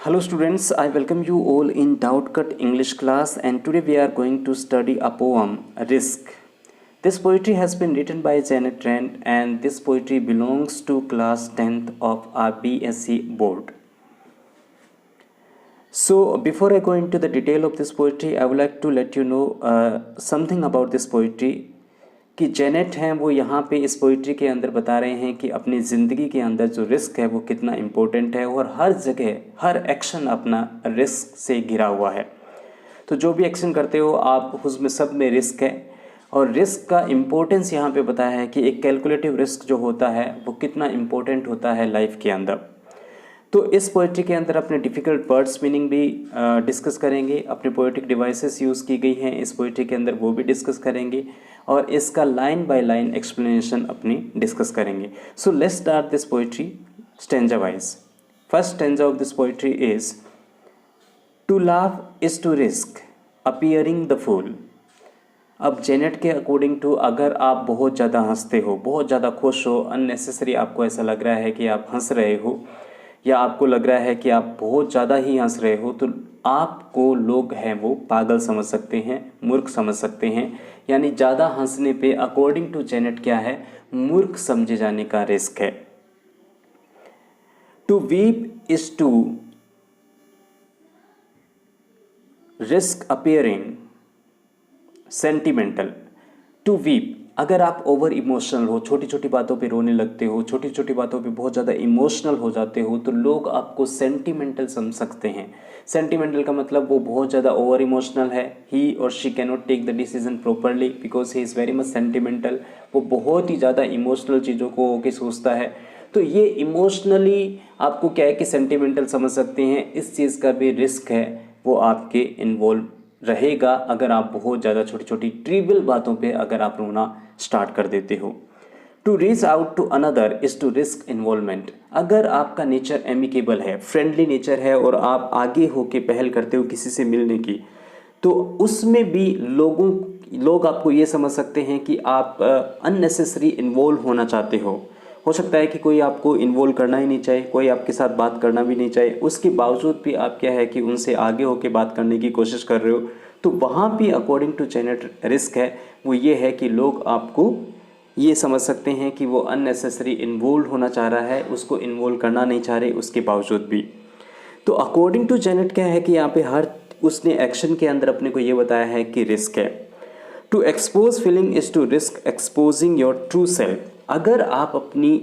Hello students, I welcome you all in Doubtcut English class, and today we are going to study a poem, Risk. This poetry has been written by Janet Trent, and this poetry belongs to class 10th of our BSc board. So before I go into the detail of this poetry, I would like to let you know something about this poetry कि Janet हैं वो यहाँ पे इस poetry के अंदर बता रहे हैं कि अपनी ज़िंदगी के अंदर जो रिस्क है वो कितना इम्पोर्टेंट है और हर जगह हर एक्शन अपना रिस्क से घिरा हुआ है। तो जो भी एक्शन करते हो आप उसमें सब में रिस्क है और रिस्क का इम्पोर्टेंस यहाँ पे बताया है कि एक कैलकुलेटिव रिस्क जो होता है वो कितना इम्पोर्टेंट होता है लाइफ के अंदर। तो इस पोइट्री के अंदर अपने डिफ़िकल्ट वर्ड्स मीनिंग भी डिस्कस करेंगे, अपने पोएटिक डिवाइसेस यूज़ की गई हैं इस पोइट्री के अंदर वो भी डिस्कस करेंगे और इसका लाइन बाय लाइन एक्सप्लेनेशन अपनी डिस्कस करेंगे। So let's start this poetry stanza wise. First stanza of this poetry is to laugh is to risk appearing the fool. अब जेनेट के अकॉर्डिंग टू अगर आप बहुत ज़्यादा हंसते हो, बहुत ज़्यादा खुश हो, अननेसेसरी आपको ऐसा लग रहा है कि आप हंस रहे हो या आपको लग रहा है कि आप बहुत ज़्यादा ही हंस रहे हो, तो आपको लोग हैं वो पागल समझ सकते हैं, मूर्ख समझ सकते हैं। यानी ज़्यादा हंसने पे अकॉर्डिंग टू जेनेट क्या है, मूर्ख समझे जाने का रिस्क है। To weep is to risk appearing sentimental. To weep, अगर आप ओवर इमोशनल हो, छोटी छोटी बातों पे रोने लगते हो, छोटी छोटी बातों पे बहुत ज़्यादा इमोशनल हो जाते हो, तो लोग आपको सेंटिमेंटल समझ सकते हैं। सेंटिमेंटल का मतलब वो बहुत ज़्यादा ओवर इमोशनल है, ही और she can not take the decision properly because he is very much sentimental. वो बहुत ही ज़्यादा इमोशनल चीज़ों को होके सोचता है। तो ये इमोशनली आपको क्या है कि सेंटिमेंटल समझ सकते हैं, इस चीज़ का भी रिस्क है वो आपके इन्वॉल्व रहेगा अगर आप बहुत ज़्यादा छोटी छोटी ट्रिवियल बातों पे अगर आप रोना स्टार्ट कर देते हो। To reach out to another is to risk involvement. अगर आपका नेचर एमिकेबल है, फ्रेंडली नेचर है और आप आगे होके पहल करते हो किसी से मिलने की, तो उसमें भी लोग आपको ये समझ सकते हैं कि आप अननेसेसरी इन्वॉल्व होना चाहते हो सकता है कि कोई आपको इन्वॉल्व करना ही नहीं चाहे, कोई आपके साथ बात करना भी नहीं चाहे, उसके बावजूद भी आप क्या है कि उनसे आगे होकर बात करने की कोशिश कर रहे हो, तो वहाँ भी अकॉर्डिंग टू जेनेट रिस्क है वो ये है कि लोग आपको ये समझ सकते हैं कि वो अननेसेसरी इन्वॉल्व होना चाह रहा है, उसको इन्वॉल्व करना नहीं चाह रहे उसके बावजूद भी। तो अकॉर्डिंग टू जेनेट क्या है कि यहाँ पे हर उसने एक्शन के अंदर अपने को ये बताया है कि रिस्क है। To expose feeling is to risk exposing your true self. अगर आप अपनी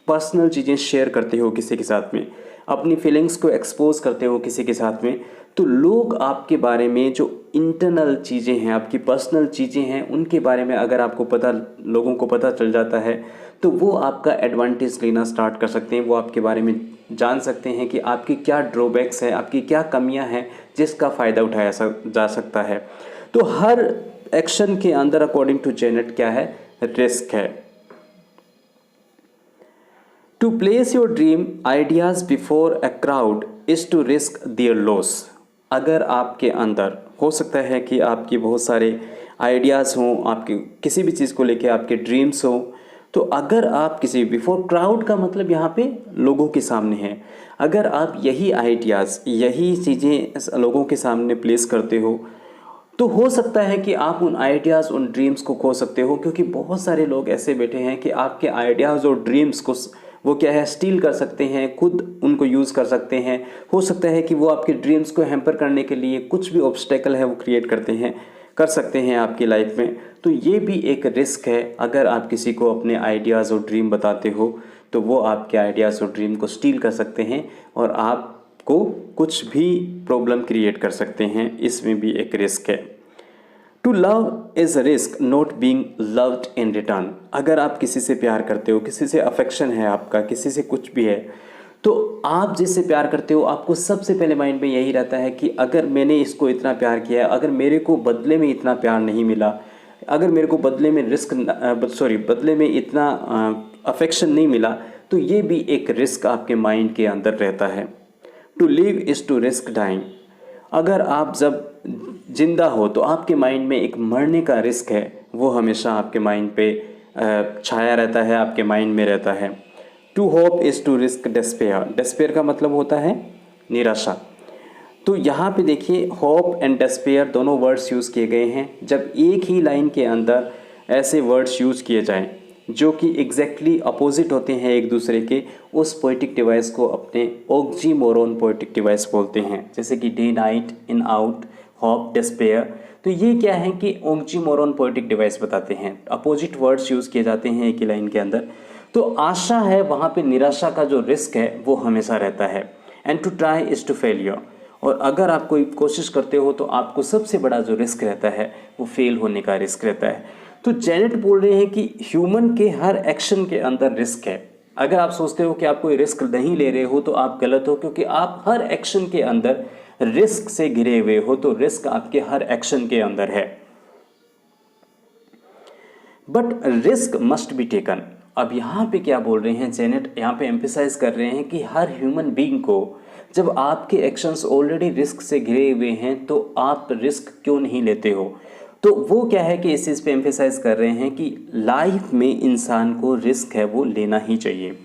पर्सनल चीज़ें शेयर करते हो किसी के साथ में, अपनी फीलिंग्स को एक्सपोज करते हो किसी के साथ में, तो लोग आपके बारे में जो इंटरनल चीज़ें हैं, आपकी पर्सनल चीज़ें हैं, उनके बारे में अगर आपको लोगों को पता चल जाता है तो वो आपका एडवांटेज लेना स्टार्ट कर सकते हैं। वो आपके बारे में जान सकते हैं कि आपकी क्या ड्रॉबैक्स है, आपकी क्या कमियां हैं जिसका फ़ायदा उठाया जा सकता है। तो हर एक्शन के अंदर अकॉर्डिंग टू जेनेट क्या है, रिस्क है। To place your dream ideas before a crowd is to risk their loss. अगर आपके अंदर हो सकता है कि आपके बहुत सारे आइडियाज़ हों, आपके किसी भी चीज़ को लेके आपके ड्रीम्स हों, तो अगर आप किसी बिफोर क्राउड का मतलब यहाँ पे लोगों के सामने है, अगर आप यही आइडियाज़ यही चीज़ें लोगों के सामने प्लेस करते हो तो हो सकता है कि आप उन आइडियाज़ उन ड्रीम्स को खो सकते हो, क्योंकि बहुत सारे लोग ऐसे बैठे हैं कि आपके आइडियाज़ और ड्रीम्स को वो क्या है स्टील कर सकते हैं, खुद उनको यूज़ कर सकते हैं। हो सकता है कि वो आपके ड्रीम्स को हैम्पर करने के लिए कुछ भी ऑब्स्टेकल है वो क्रिएट कर सकते हैं आपकी लाइफ में। तो ये भी एक रिस्क है। अगर आप किसी को अपने आइडियाज़ और ड्रीम बताते हो तो वो आपके आइडियाज़ और ड्रीम को स्टील कर सकते हैं और आपको कुछ भी प्रॉब्लम क्रिएट कर सकते हैं। इसमें भी एक रिस्क है। To love is a risk not being loved in return. अगर आप किसी से प्यार करते हो, किसी से अफेक्शन है आपका, किसी से कुछ भी है, तो आप जिससे प्यार करते हो आपको सबसे पहले माइंड में यही रहता है कि अगर मैंने इसको इतना प्यार किया, अगर मेरे को बदले में इतना प्यार नहीं मिला, अगर मेरे को बदले में इतना अफेक्शन नहीं मिला, तो ये भी एक रिस्क आपके माइंड के अंदर रहता है। To live is to risk dying. अगर आप जब जिंदा हो तो आपके माइंड में एक मरने का रिस्क है, वो हमेशा आपके माइंड पे छाया रहता है, आपके माइंड में रहता है। To hope is to risk despair. Despair का मतलब होता है निराशा। तो यहाँ पे देखिए होप एंड डेस्पेयर दोनों वर्ड्स यूज़ किए गए हैं। जब एक ही लाइन के अंदर ऐसे वर्ड्स यूज़ किए जाएं जो कि एग्जैक्टली अपोजिट होते हैं एक दूसरे के, उस पोएटिक डिवाइस को अपने ऑक्सीमोरोन पोएटिक डिवाइस बोलते हैं। जैसे कि day night, in out, hope, despair. तो ये क्या है कि ऑक्सीमोरोन पोएटिक डिवाइस बताते हैं। अपोजिट वर्ड्स यूज़ किए जाते हैं एक ही लाइन के अंदर। तो आशा है, वहाँ पे निराशा का जो रिस्क है वो हमेशा रहता है। And to try is to failure. और अगर आप कोई कोशिश करते हो तो आपको सबसे बड़ा जो रिस्क रहता है वो फेल होने का रिस्क रहता है। तो जेनेट बोल रहे हैं कि ह्यूमन के हर एक्शन के अंदर रिस्क है। अगर आप सोचते हो कि आप कोई रिस्क नहीं ले रहे हो तो आप गलत हो, क्योंकि आप हर एक्शन के अंदर रिस्क से घिरे हुए हो। तो रिस्क आपके हर एक्शन के अंदर है, but risk must be taken. अब यहाँ पे क्या बोल रहे हैं जेनेट, यहाँ पे एम्फेसाइज कर रहे हैं कि हर ह्यूमन बीइंग को, जब आपके एक्शंस ऑलरेडी रिस्क से घिरे हुए हैं तो आप रिस्क क्यों नहीं लेते हो। तो वो क्या है कि इस चीज़ पे एम्फेसाइज कर रहे हैं कि लाइफ में इंसान को रिस्क है वो लेना ही चाहिए,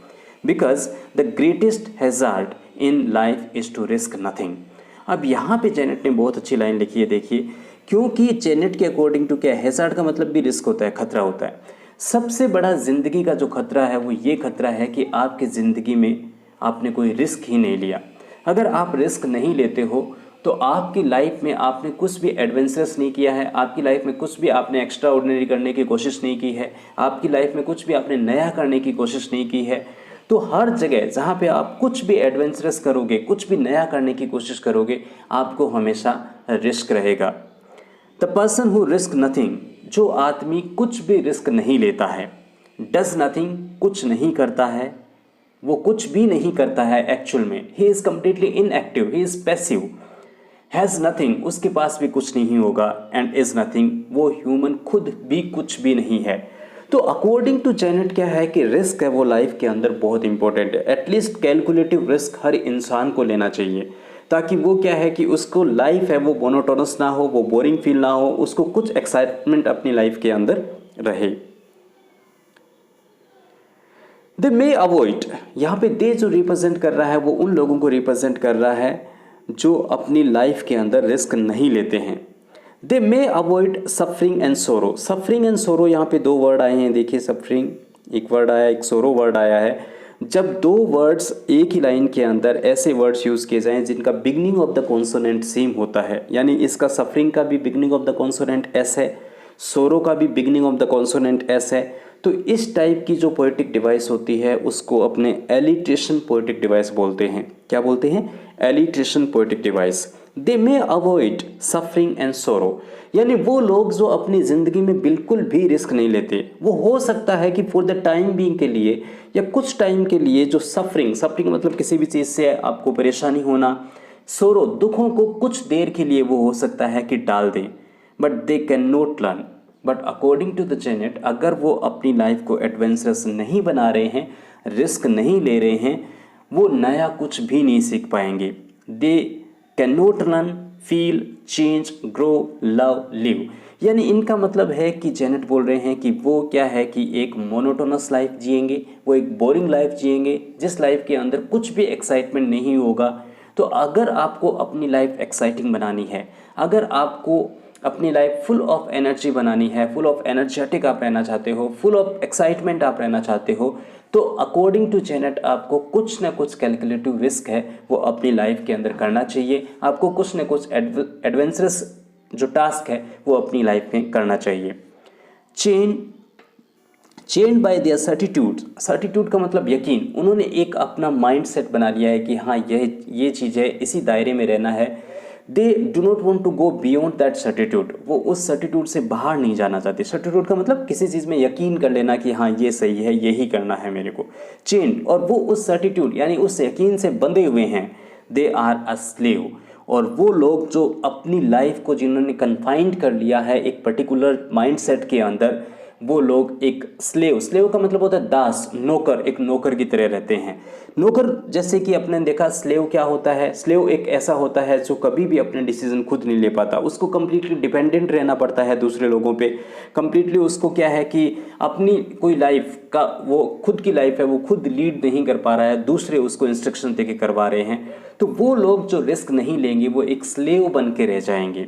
because the greatest hazard in life is to risk nothing. अब यहाँ पे जेनेट ने बहुत अच्छी लाइन लिखी है, देखिए, क्योंकि जेनेट के अकॉर्डिंग टू क्या है, हैज़ार्ड का मतलब भी रिस्क होता है, खतरा होता है। सबसे बड़ा ज़िंदगी का जो खतरा है वो ये खतरा है कि आपकी ज़िंदगी में आपने कोई रिस्क ही नहीं लिया। अगर आप रिस्क नहीं लेते हो तो आपकी लाइफ में आपने कुछ भी एडवेंचरस नहीं किया है, आपकी लाइफ में कुछ भी आपने एक्स्ट्रा ऑर्डिनरी करने की कोशिश नहीं की है, आपकी लाइफ में कुछ भी आपने नया करने की कोशिश नहीं की है। तो हर जगह जहाँ पे आप कुछ भी एडवेंचरस करोगे, कुछ भी नया करने की कोशिश करोगे, आपको हमेशा रिस्क रहेगा। The person who risk nothing, जो आदमी कुछ भी रिस्क नहीं लेता है, डज नथिंग, कुछ नहीं करता है, वो कुछ भी नहीं करता है एक्चुअल में, he is completely inactive, he is passive, has nothing, उसके पास भी कुछ नहीं होगा, एंड इज़ नथिंग, वो ह्यूमन खुद भी कुछ भी नहीं है। तो अकॉर्डिंग टू जेनेट क्या है कि रिस्क है वो लाइफ के अंदर बहुत इंपॉर्टेंट है। एटलीस्ट कैलकुलेटिव रिस्क हर इंसान को लेना चाहिए, ताकि वो क्या है कि उसको लाइफ है वो मोनोटोनस ना हो, वो बोरिंग फील ना हो, उसको कुछ एक्साइटमेंट अपनी लाइफ के अंदर रहे। दे मे अवॉइड, यहाँ पे दे जो रिप्रेजेंट कर रहा है वो उन लोगों को रिप्रेजेंट कर रहा है जो अपनी लाइफ के अंदर रिस्क नहीं लेते हैं। They may avoid suffering and sorrow. Suffering and sorrow, यहाँ पे दो वर्ड आए हैं, देखिए, सफरिंग एक वर्ड आया, एक सोरो वर्ड आया है। जब दो वर्ड्स एक ही लाइन के अंदर ऐसे वर्ड्स यूज़ किए जाएं जिनका beginning of the consonant same होता है, यानी इसका सफरिंग का भी beginning of the consonant S है, सोरो का भी beginning of the consonant S है, तो इस टाइप की जो पोएटिक डिवाइस होती है उसको अपने एलिट्रेशन पोएटिक डिवाइस बोलते हैं। क्या बोलते हैं? Alliteration poetic device. They may avoid suffering and सोरो, यानी वो लोग जो अपनी ज़िंदगी में बिल्कुल भी रिस्क नहीं लेते, वो हो सकता है कि फॉर द टाइम बीइंग के लिए या कुछ टाइम के लिए जो सफरिंग मतलब किसी भी चीज़ से आपको परेशानी होना, सोरो दुखों को कुछ देर के लिए वो हो सकता है कि टाल दें, but they can not learn. But according to the Janet, अगर वो अपनी लाइफ को एडवेंचरस नहीं बना रहे हैं, रिस्क नहीं ले रहे हैं, वो नया कुछ भी नहीं सीख पाएंगे। दे can not learn, feel, change, grow, love, live. यानी इनका मतलब है कि जेनेट बोल रहे हैं कि वो क्या है कि एक मोनोटोनस लाइफ जिएंगे, वो एक बोरिंग लाइफ जिएंगे, जिस लाइफ के अंदर कुछ भी एक्साइटमेंट नहीं होगा। तो अगर आपको अपनी लाइफ एक्साइटिंग बनानी है, अगर आपको अपनी लाइफ फुल ऑफ एनर्जी बनानी है, फुल ऑफ एनर्जेटिक आप रहना चाहते हो, फुल ऑफ एक्साइटमेंट आप रहना चाहते हो, तो अकॉर्डिंग टू जेनेट आपको कुछ ना कुछ कैलकुलेटिव रिस्क है वो अपनी लाइफ के अंदर करना चाहिए। आपको कुछ ना कुछ एडवेंचरस जो टास्क है वो अपनी लाइफ में करना चाहिए। Change bye there certitude. Certitude का मतलब यकीन। उन्होंने एक अपना माइंड सेट बना लिया है कि हाँ ये चीज़ है, इसी दायरे में रहना है। They do not want to go beyond that certitude. वो उस सर्टिट्यूड से बाहर नहीं जाना चाहते। सर्टिट्यूड का मतलब किसी चीज़ में यकीन कर लेना कि हाँ ये सही है, यही करना है मेरे को। चेंज, और वो उस सर्टिट्यूड यानी उस यकीन से बंधे हुए हैं। They are a slave. और वो लोग जो अपनी लाइफ को जिन्होंने कन्फाइंड कर लिया है एक पर्टिकुलर माइंडसेट के अंदर, वो लोग एक स्लेव का मतलब होता है दास, नौकर, एक नौकर की तरह रहते हैं। नौकर जैसे कि अपने देखा स्लेव क्या होता है, स्लेव एक ऐसा होता है जो कभी भी अपने डिसीजन खुद नहीं ले पाता, उसको कंप्लीटली डिपेंडेंट रहना पड़ता है दूसरे लोगों पे। कंप्लीटली उसको क्या है कि अपनी कोई लाइफ का, वो खुद की लाइफ है वो खुद लीड नहीं कर पा रहा है, दूसरे उसको इंस्ट्रक्शन देके करवा रहे हैं। तो वो लोग जो रिस्क नहीं लेंगे वो एक स्लेव बन के रह जाएंगे।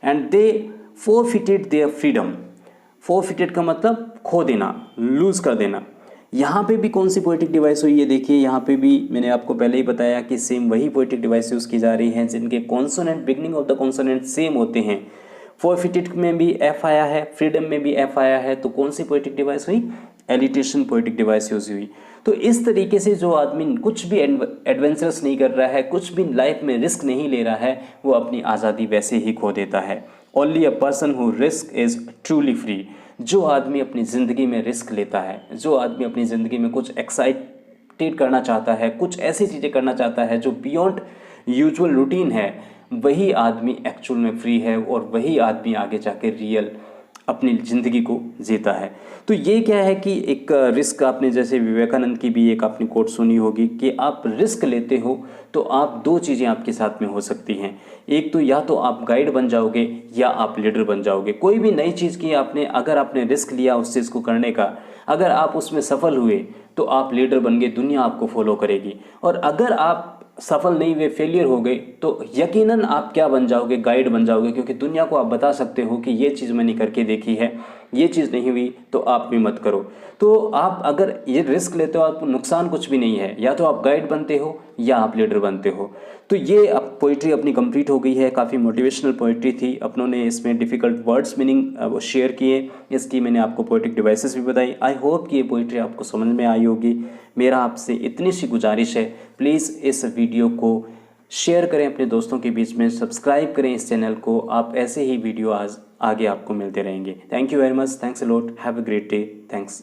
And they forfeited their freedom. Forfeited का मतलब खो देना, लूज कर देना। यहाँ पे भी कौन सी पोएटिक डिवाइस हुई है, देखिए यहाँ पे भी मैंने आपको पहले ही बताया कि सेम वही पोएटिक डिवाइस यूज़ की जा रही हैं जिनके consonant, beginning of the consonant same होते हैं। फोरफिटेड में भी एफ आया है, फ्रीडम में भी एफ आया है, तो कौन सी पोएटिक डिवाइस हुई, एलिटेशन पोएटिक डिवाइस यूज हुई। तो इस तरीके से जो आदमी कुछ भी एडवेंचरस नहीं कर रहा है, कुछ भी लाइफ में रिस्क नहीं ले रहा है, वो अपनी आज़ादी वैसे ही खो देता है। Only a person who risk is truly free. जो आदमी अपनी ज़िंदगी में रिस्क लेता है, जो आदमी अपनी ज़िंदगी में कुछ एक्साइटेड करना चाहता है, कुछ ऐसी चीज़ें करना चाहता है जो बियॉन्ड यूजुअल रूटीन है, वही आदमी एक्चुअल में फ्री है और वही आदमी आगे जाके रियल अपनी ज़िंदगी को जीता है। तो ये क्या है कि एक रिस्क, आपने जैसे विवेकानंद की भी एक आपने कोट सुनी होगी कि आप रिस्क लेते हो तो आप दो चीज़ें आपके साथ में हो सकती हैं। एक तो या तो आप गाइड बन जाओगे या आप लीडर बन जाओगे। कोई भी नई चीज़ की आपने, अगर आपने रिस्क लिया उस चीज़ को करने का, अगर आप उसमें सफल हुए तो आप लीडर बन गए, दुनिया आपको फॉलो करेगी। और अगर आप सफल नहीं हुए, फेलियर हो गए, तो यकीनन आप क्या बन जाओगे, गाइड बन जाओगे, क्योंकि दुनिया को आप बता सकते हो कि ये चीज़ मैंने करके देखी है, ये चीज़ नहीं हुई तो आप भी मत करो। तो आप अगर ये रिस्क लेते हो, आपको नुकसान कुछ भी नहीं है, या तो आप गाइड बनते हो या आप लीडर बनते हो। तो ये अब पोइट्री अपनी कंप्लीट हो गई है। काफ़ी मोटिवेशनल पोइट्री थी, अपनों ने इसमें डिफ़िकल्ट वर्ड्स मीनिंग शेयर किए, इसकी मैंने आपको पोइट्रिक डिवाइसेस भी बताई। आई होप कि ये पोइट्री आपको समझ में आई होगी। मेरा आपसे इतनी सी गुजारिश है, प्लीज़ इस वीडियो को शेयर करें अपने दोस्तों के बीच में, सब्सक्राइब करें इस चैनल को। आप ऐसे ही वीडियो आगे आपको मिलते रहेंगे। Thank you very much, thanks a lot, have a great day, thanks.